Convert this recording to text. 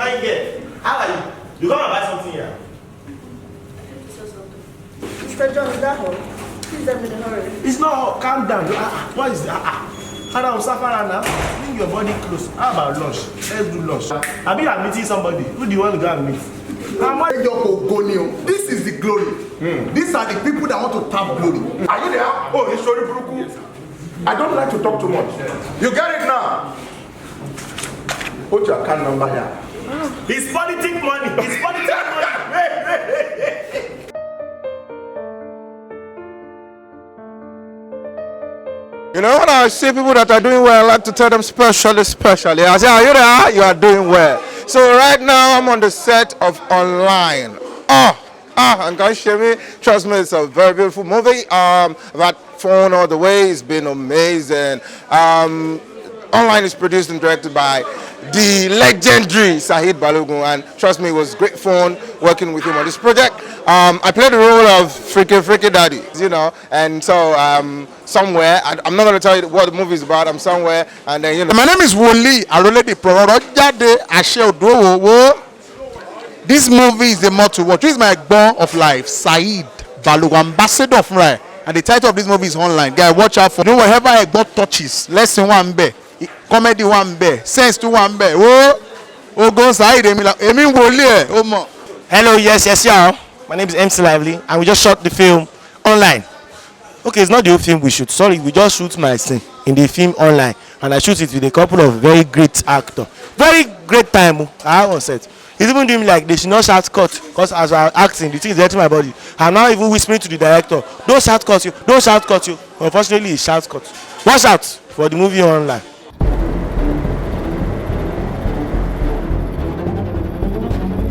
fine girl. How are you? You come and buy something here. Mr. John, is that all? Please don't be in a hurry. It's not. Calm down. What is that? Madam Safara now, bring your body close. How about lunch? Let's do lunch. I mean, I'm meeting somebody. Who do you want to go and meet? This is the glory. These are the people that want to tap glory. Are you there? Oh, it's sorry, Bruku. I don't like to talk too much. You get it now? Put your account number here. It's politic money. It's politic money. You know, when I see people that are doing well, I like to tell them especially. I say, are you there? You are doing well. So right now, I'm on the set of Online. And guys, trust me, it's a very beautiful movie. That phone all the way, it's been amazing. Online is produced and directed by the legendary Saidi Balogun, and trust me, it was great fun working with him on this project. I played the role of freaky daddy, you know, and so somewhere, I'm not going to tell you what the movie is about, I'm somewhere, and then, you know. My name is Woli Aroledi Pro. This movie is the motto. What is my bond of life? Saidi Balogun, ambassador of Rai. And the title of this movie is Online. Guys, watch out for. You know, whatever a God touches, lesson one bear, comedy one bear, sense to one bear. Oh, go Saidi. Hello, yes, y'all. My name is MC Lively, and we just shot the film Online. Okay, it's not the whole film we shoot. Sorry, we just shoot my scene in the film Online, and I shoot it with a couple of very great actors. Very great time. I was set. He's even doing like they should not shout cut, because as I'm acting, the thing is hurting my body. I'm now even whispering to the director, don't shout cut you, don't shout cut you. Unfortunately, he shouts cut. Watch out for the movie Online.